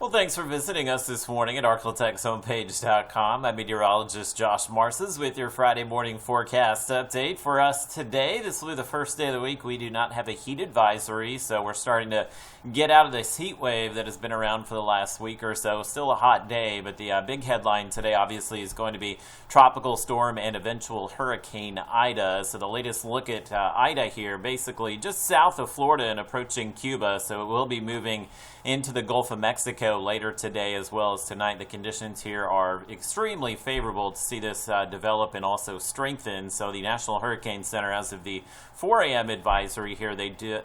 Well, thanks for visiting us this morning at ArkLaTexHomepage.com. I'm meteorologist Josh Marces with your Friday morning forecast update. For us today, this will be the first day of the week we do not have a heat advisory, so we're starting to get out of this heat wave that has been around for the last week or so. Still a hot day, but the big headline today obviously is going to be tropical storm and eventual hurricane Ida. So the latest look at Ida here, basically just south of Florida and approaching Cuba, so it will be moving into the Gulf of Mexico later today as well as tonight. The conditions here are extremely favorable to see this develop and also strengthen. So the National Hurricane Center, as of the 4 a.m. advisory here,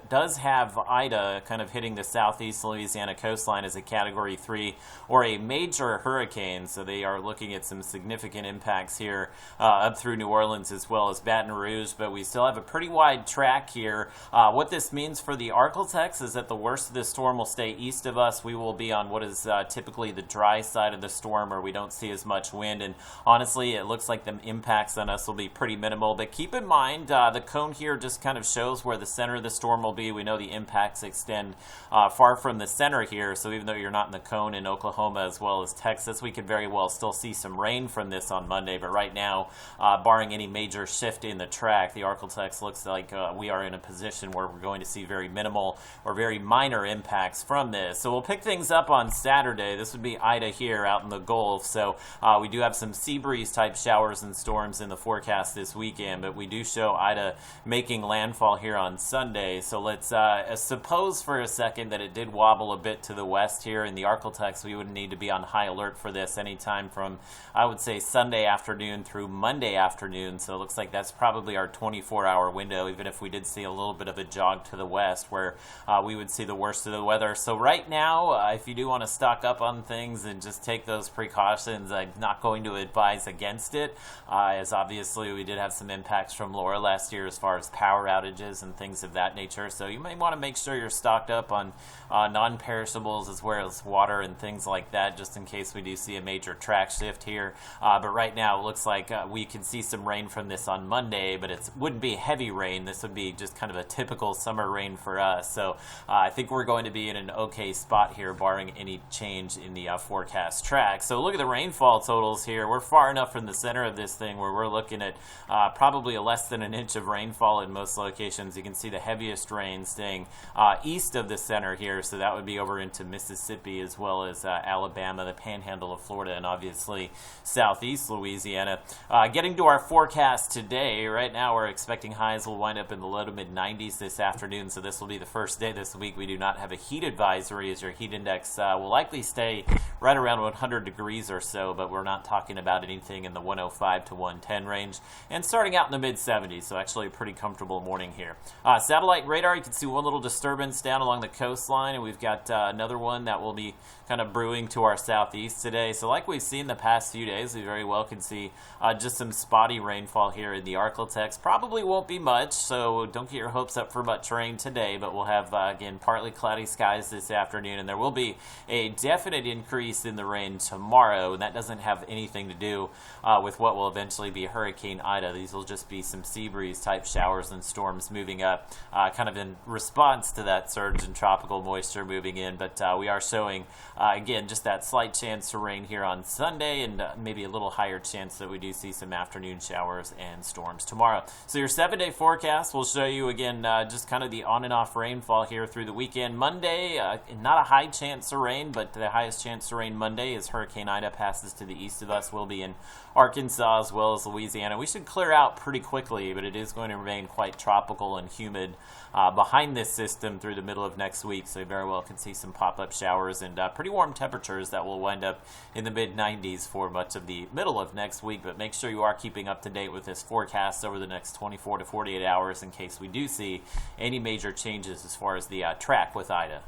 does have Ida kind of hitting the southeast Louisiana coastline as a Category 3 or a major hurricane. So they are looking at some significant impacts here up through New Orleans as well as Baton Rouge, but we still have a pretty wide track here. What this means for the ArkLaTex is that the worst of the storm will stay east of us. We will be on what is typically the dry side of the storm where we don't see as much wind, and honestly it looks like the impacts on us will be pretty minimal. But keep in mind the cone here just kind of shows where the center of the storm will be. We know the impacts extend far from the center here, so even though you're not in the cone in Oklahoma as well as Texas, we could very well still see some rain from this on Monday. But right now, barring any major shift in the track, the ArkLaTex looks like we are in a position where we're going to see very minimal or very minor impacts from this. So we'll pick things up on Saturday. This would be Ida here out in the Gulf. So we do have some sea breeze type showers and storms in the forecast this weekend, but we do show Ida making landfall here on Sunday. So let's suppose for a second that it did wobble a bit to the west here in the ArkLaTex. We would need to be on high alert for this anytime from, I would say, Sunday afternoon through Monday afternoon. So it looks like that's probably our 24-hour window, even if we did see a little bit of a jog to the west where we would see the worst of the weather. So right now, if you do want to stock up on things and just take those precautions, I'm not going to advise against it, as obviously we did have some impacts from Laura last year as far as power outages and things of that nature. So you may want to make sure you're stocked up on non-perishables as well as water and things like that, just in case we do see a major track shift here. But right now it looks like we can see some rain from this on Monday, but it wouldn't be heavy rain. This would be just kind of a typical summer rain for us. So I think we're going to be in an okay spot here, barring any change in the forecast track. So look at the rainfall totals here. We're far enough from the center of this thing where we're looking at probably a less than an inch of rainfall in most locations. You can see the heaviest rain staying east of the center here, so that would be over into Mississippi as well as Alabama, the panhandle of Florida, and obviously southeast Louisiana. Getting to our forecast today, right now we're expecting highs will wind up in the low to mid 90s this afternoon, so this will be the first day this week we do not have a heat advisory, as your heat index will likely stay right around 100 degrees or so, but we're not talking about anything in the 105 to 110 range, and starting out in the mid 70s, so actually a pretty comfortable morning here. Satellite radar, you can see one little disturbance down along the coastline, and we've got another one that will be kind of brewing to our southeast today. So like we've seen the past few days, we very well can see just some spotty rainfall here in the ArkLaTex. Probably won't be much, so don't get your hopes up for much rain today, but we'll have, again, partly cloudy skies this afternoon, and there will be a definite increase in the rain tomorrow, and that doesn't have anything to do with what will eventually be Hurricane Ida. These will just be some sea breeze type showers and storms moving up, kind of in response to that surge in tropical moisture moving in, but we are showing again just that slight chance to rain here on Sunday, and maybe a little higher chance that we do see some afternoon showers and storms tomorrow. So your 7-day forecast will show you again just kind of the on and off rainfall here through the weekend. Monday, not a high chance of rain, but the highest chance to rain Monday as Hurricane Ida passes to the east of us will be in Arkansas as well as Louisiana. We should clear out pretty quickly, but it is going to remain quite tropical and humid behind this system through the middle of next week, so you very well can see some pop-up showers and pretty warm temperatures that will wind up in the mid-90s for much of the middle of next week. But make sure you are keeping up to date with this forecast over the next 24 to 48 hours in case we do see any major changes as far as the track with Ida.